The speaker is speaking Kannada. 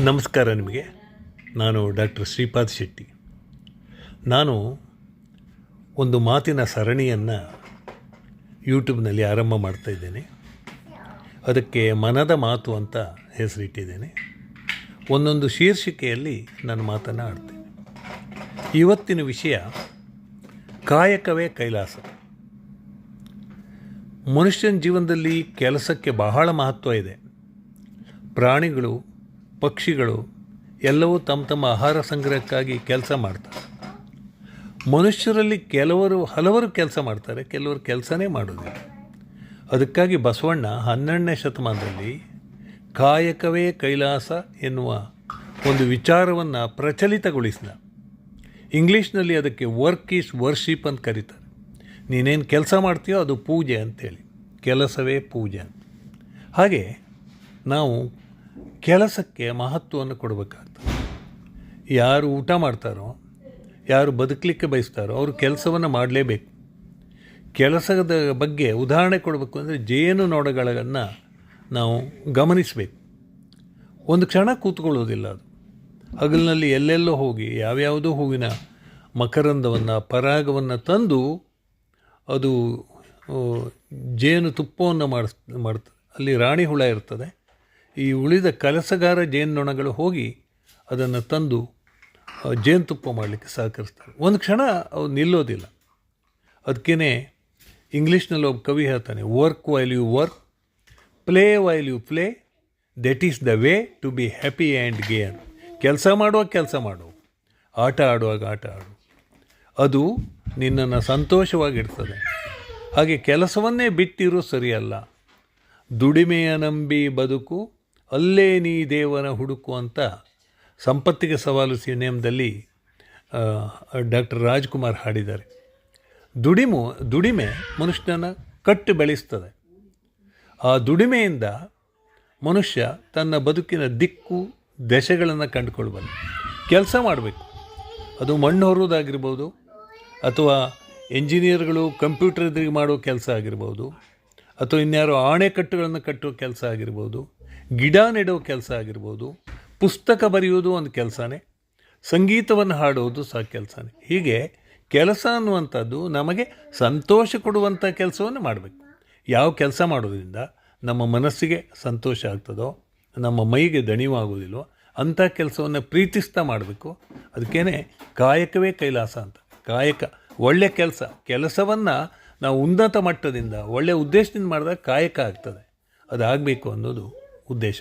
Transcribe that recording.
ನಮಸ್ಕಾರ ನಿಮಗೆ. ನಾನು ಡಾಕ್ಟರ್ ಶ್ರೀಪಾದ್ ಶೆಟ್ಟಿ. ನಾನು ಒಂದು ಮಾತಿನ ಸರಣಿಯನ್ನು ಯೂಟ್ಯೂಬ್ನಲ್ಲಿ ಆರಂಭ ಮಾಡ್ತಾಯಿದ್ದೇನೆ. ಅದಕ್ಕೆ ಮನದ ಮಾತು ಅಂತ ಹೆಸರಿಟ್ಟಿದ್ದೇನೆ. ಒಂದೊಂದು ಶೀರ್ಷಿಕೆಯಲ್ಲಿ ನನ್ನ ಮಾತನ್ನು ಆಡ್ತೇನೆ. ಇವತ್ತಿನ ವಿಷಯ ಕಾಯಕವೇ ಕೈಲಾಸ. ಮನುಷ್ಯನ ಜೀವನದಲ್ಲಿ ಕೆಲಸಕ್ಕೆ ಬಹಳ ಮಹತ್ವ ಇದೆ. ಪ್ರಾಣಿಗಳು, ಪಕ್ಷಿಗಳು ಎಲ್ಲವೂ ತಮ್ಮ ತಮ್ಮ ಆಹಾರ ಸಂಗ್ರಹಕ್ಕಾಗಿ ಕೆಲಸ ಮಾಡ್ತಾರೆ. ಮನುಷ್ಯರಲ್ಲಿ ಹಲವರು ಕೆಲಸ ಮಾಡ್ತಾರೆ, ಕೆಲವರು ಕೆಲಸನೇ ಮಾಡೋದಿಲ್ಲ. ಅದಕ್ಕಾಗಿ ಬಸವಣ್ಣ 12ನೇ ಶತಮಾನದಲ್ಲಿ ಕಾಯಕವೇ ಕೈಲಾಸ ಎನ್ನುವ ಒಂದು ವಿಚಾರವನ್ನು ಪ್ರಚಲಿತಗೊಳಿಸಿದ. ಇಂಗ್ಲೀಷ್ನಲ್ಲಿ ಅದಕ್ಕೆ ವರ್ಕ್ ಈಸ್ ವರ್ಷಿಪ್ ಅಂತ ಕರೀತಾರೆ. ನೀನೇನು ಕೆಲಸ ಮಾಡ್ತೀಯೋ ಅದು ಪೂಜೆ ಅಂತೇಳಿ, ಕೆಲಸವೇ ಪೂಜೆ ಅಂತ. ಹಾಗೆ ನಾವು ಕೆಲಸಕ್ಕೆ ಮಹತ್ವವನ್ನು ಕೊಡಬೇಕಾಗ್ತದೆ. ಯಾರು ಊಟ ಮಾಡ್ತಾರೋ, ಯಾರು ಬದುಕಲಿಕ್ಕೆ ಬಯಸ್ತಾರೋ ಅವರು ಕೆಲಸವನ್ನು ಮಾಡಲೇಬೇಕು. ಕೆಲಸದ ಬಗ್ಗೆ ಉದಾಹರಣೆ ಕೊಡಬೇಕು ಅಂದರೆ ಜೇನುನೊಣಗಳನ್ನು ನಾವು ಗಮನಿಸಬೇಕು. ಒಂದು ಕ್ಷಣ ಕೂತ್ಕೊಳ್ಳೋದಿಲ್ಲ ಅದು. ಹಗಲಿನಲ್ಲಿ ಎಲ್ಲೆಲ್ಲೋ ಹೋಗಿ ಯಾವ್ಯಾವುದೋ ಹೂವಿನ ಮಕರಂದವನ್ನು, ಪರಾಗವನ್ನು ತಂದು ಅದು ಜೇನು ತುಪ್ಪವನ್ನು ಮಾಡ್ತದೆ. ಅಲ್ಲಿ ರಾಣಿ ಹುಳ ಇರ್ತದೆ. ಈ ಉಳಿದ ಕೆಲಸಗಾರ ಜೇನುನೊಣಗಳು ಹೋಗಿ ಅದನ್ನು ತಂದು ಜೇನುತುಪ್ಪ ಮಾಡಲಿಕ್ಕೆ ಸಹಕರಿಸ್ತಾರೆ. ಒಂದು ಕ್ಷಣ ಅವು ನಿಲ್ಲೋದಿಲ್ಲ. ಅದಕ್ಕೇ ಇಂಗ್ಲೀಷ್ನಲ್ಲಿ ಒಬ್ಬ ಕವಿ ಹೇಳ್ತಾನೆ, work while you work, play while you play, that is the way to be happy and gay ಅಂತ. ಕೆಲಸ ಮಾಡುವಾಗ ಕೆಲಸ ಮಾಡು, ಆಟ ಆಡುವಾಗ ಆಟ ಆಡು, ಅದು ನಿನ್ನನ್ನು ಸಂತೋಷವಾಗಿಡ್ತದೆ. ಹಾಗೆ ಕೆಲಸವನ್ನೇ ಬಿಟ್ಟಿರೋ ಸರಿಯಲ್ಲ. ದುಡಿಮೆಯ ನಂಬಿ ಬದುಕು, ಅಲ್ಲೇ ನೀ ದೇವನ ಹುಡುಕು ಅಂತ ಸಂಪತ್ತಿಗೆ ಸವಾಲು ಸಿನಿಮಾದಲ್ಲಿ ಡಾಕ್ಟರ್ ರಾಜ್ಕುಮಾರ್ ಹಾಡಿದ್ದಾರೆ. ದುಡಿಮೆ ಮನುಷ್ಯನ ಕಟ್ಟು ಬೆಳೆಸ್ತದೆ. ಆ ದುಡಿಮೆಯಿಂದ ಮನುಷ್ಯ ತನ್ನ ಬದುಕಿನ ದಿಕ್ಕು ದಶೆಗಳನ್ನು ಕಂಡುಕೊಳ್ಬಲ್ಲ. ಕೆಲಸ ಮಾಡಬೇಕು. ಅದು ಮಣ್ಣು ಹೊರೋದಾಗಿರ್ಬೋದು, ಅಥವಾ ಎಂಜಿನಿಯರ್ಗಳು ಕಂಪ್ಯೂಟರ್ ಎದುರಿಗೆ ಮಾಡೋ ಕೆಲಸ ಆಗಿರ್ಬೋದು, ಅಥವಾ ಇನ್ಯಾರೋ ಆಣೆಕಟ್ಟುಗಳನ್ನು ಕಟ್ಟುವ ಕೆಲಸ ಆಗಿರ್ಬೋದು, ಗಿಡ ನೆಡೋ ಕೆಲಸ ಆಗಿರ್ಬೋದು, ಪುಸ್ತಕ ಬರೆಯೋದು ಒಂದು ಕೆಲಸನೇ, ಸಂಗೀತವನ್ನು ಹಾಡೋದು ಸಹ ಕೆಲಸನೇ. ಹೀಗೆ ಕೆಲಸ ಅನ್ನುವಂಥದ್ದು ನಮಗೆ ಸಂತೋಷ ಕೊಡುವಂಥ ಕೆಲಸವನ್ನು ಮಾಡಬೇಕು. ಯಾವ ಕೆಲಸ ಮಾಡೋದ್ರಿಂದ ನಮ್ಮ ಮನಸ್ಸಿಗೆ ಸಂತೋಷ ಆಗ್ತದೋ, ನಮ್ಮ ಮೈಗೆ ದಣಿವಾಗೋದಿಲ್ವೋ ಅಂಥ ಕೆಲಸವನ್ನು ಪ್ರೀತಿಸ್ತಾ ಮಾಡಬೇಕು. ಅದಕ್ಕೇ ಕಾಯಕವೇ ಕೈಲಾಸ ಅಂತ. ಕಾಯಕ ಒಳ್ಳೆಯ ಕೆಲಸವನ್ನು ನಾವು ಉನ್ನತ ಮಟ್ಟದಿಂದ ಒಳ್ಳೆಯ ಉದ್ದೇಶದಿಂದ ಮಾಡಿದಾಗ ಕಾಯಕ ಆಗ್ತದೆ. ಅದಾಗಬೇಕು ಅನ್ನೋದು ಉದ್ದೇಶ.